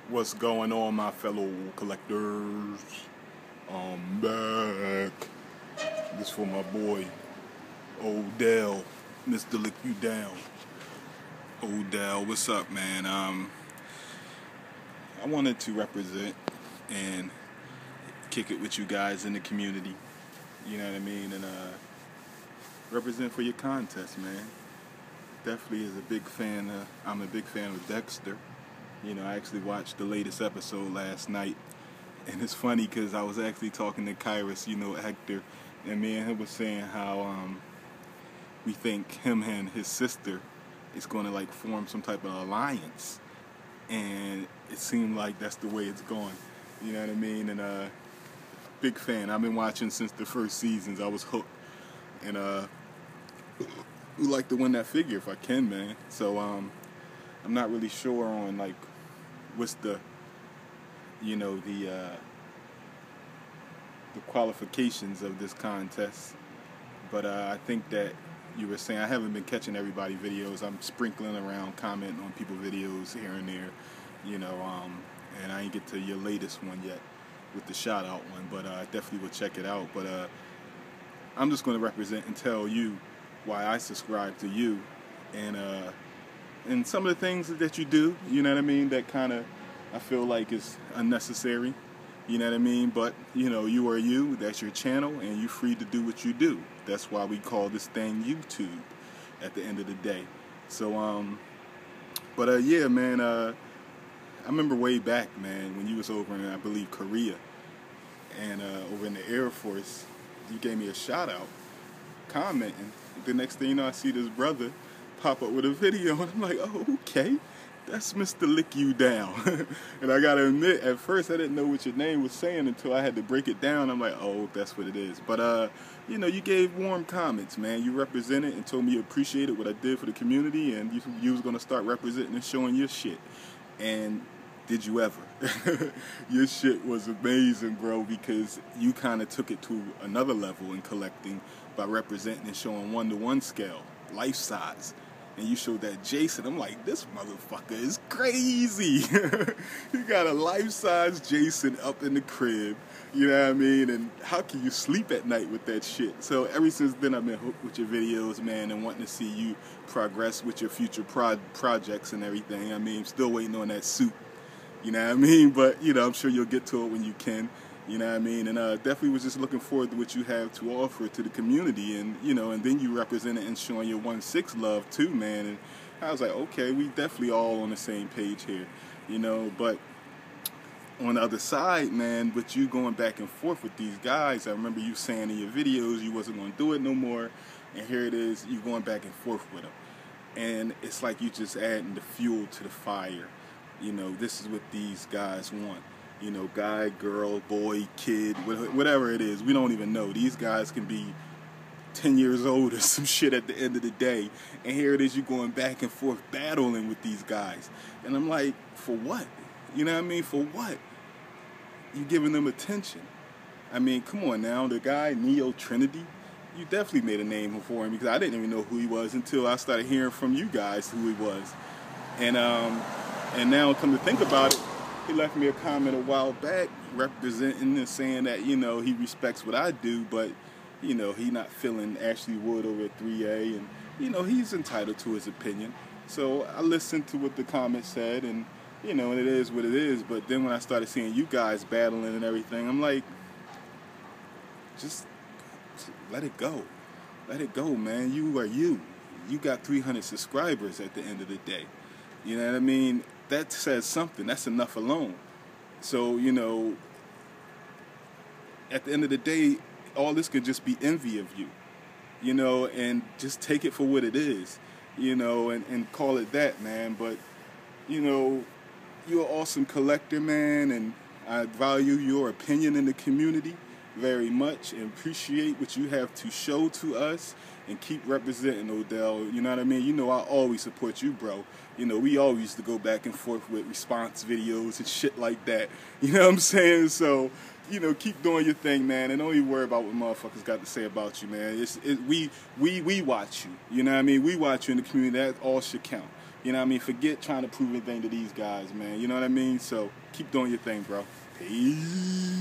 What's going on, my fellow collectors? I'm back. This for my boy Odell, Mr. Lick You Down. Odell, what's up, man? I wanted to represent and kick it with you guys in the community. You know what I mean? And represent for your contest, man. Definitely is a big fan. I'm a big fan of Dexter. You know, I actually watched the latest episode last night, and it's funny because I was actually talking to Kyrus, Hector, and me and him was saying how we think him and his sister is going to like form some type of alliance, and it seemed like that's the way it's going. You know what I mean? And big fan. I've been watching since the first seasons. I was hooked, and would like to win that figure if I can, man. So I'm not really sure on like what's the qualifications of this contest, but I think that you were saying I haven't been catching everybody's videos. I'm sprinkling around, commenting on people's videos here and there, and I ain't get to your latest one yet with the shout out one, but I definitely will check it out. But I'm just going to represent and tell you why I subscribe to you, and some of the things that you do, you know what I mean, that kind of I feel like is unnecessary, you know what I mean, but you are you, that's your channel, and you're free to do what you do. That's why we call this thing YouTube at the end of the day. So yeah, man, I remember way back, man, when you was over in, I believe, Korea, and over in the Air Force, you gave me a shout out commenting. The next thing you know, I see this brother pop up with a video, and I'm like, oh, okay, that's Mr. Lick You Down. And I gotta admit, at first I didn't know what your name was saying until I had to break it down. I'm like, oh, that's what it is. But you gave warm comments, man. You represented and told me you appreciated what I did for the community, and you was gonna start representing and showing your shit. And did you ever? Your shit was amazing, bro, because you kind of took it to another level in collecting by representing and showing 1-to-1 scale, life size. And you showed that Jason. I'm like, this motherfucker is crazy. You got a life-size Jason up in the crib. You know what I mean? And how can you sleep at night with that shit? So ever since then, I've been hooked with your videos, man, and wanting to see you progress with your future projects and everything. I mean, still waiting on that suit. You know what I mean? But, I'm sure you'll get to it when you can. You know what I mean? And definitely was just looking forward to what you have to offer to the community. And, and then you represent it and showing your 1/6 love too, man. And I was like, okay, we definitely all on the same page here, But on the other side, man, with you going back and forth with these guys, I remember you saying in your videos you wasn't going to do it no more. And here it is, you going back and forth with them. And it's like you just adding the fuel to the fire. This is what these guys want. Guy, girl, boy, kid, whatever it is, we don't even know. These guys can be 10 years old or some shit at the end of the day. And here it is, you going back and forth battling with these guys. And I'm like, for what? You know what I mean? For what? You giving them attention. I mean, come on now. The guy, Neo Trinity, you definitely made a name for him, because I didn't even know who he was until I started hearing from you guys who he was. And now come to think about it, he left me a comment a while back representing and saying that, he respects what I do, but, he not feeling Ashley Wood over at 3A, and, he's entitled to his opinion. So I listened to what the comment said, and, and it is what it is. But then when I started seeing you guys battling and everything, I'm like, just let it go. Let it go, man. You are you. You got 300 subscribers at the end of the day. You know what I mean? That says something. That's enough alone. So, at the end of the day, all this could just be envy of you, and just take it for what it is, and call it that, man. But, you're an awesome collector, man, and I value your opinion in the community very much and appreciate what you have to show to us, and keep representing, Odell. You know what I mean? I always support you, bro. We always used to go back and forth with response videos and shit like that. You know what I'm saying? So, keep doing your thing, man, and don't even worry about what motherfuckers got to say about you, man. We watch you. You know what I mean? We watch you in the community. That all should count. You know what I mean? Forget trying to prove anything to these guys, man. You know what I mean? So keep doing your thing, bro. Peace.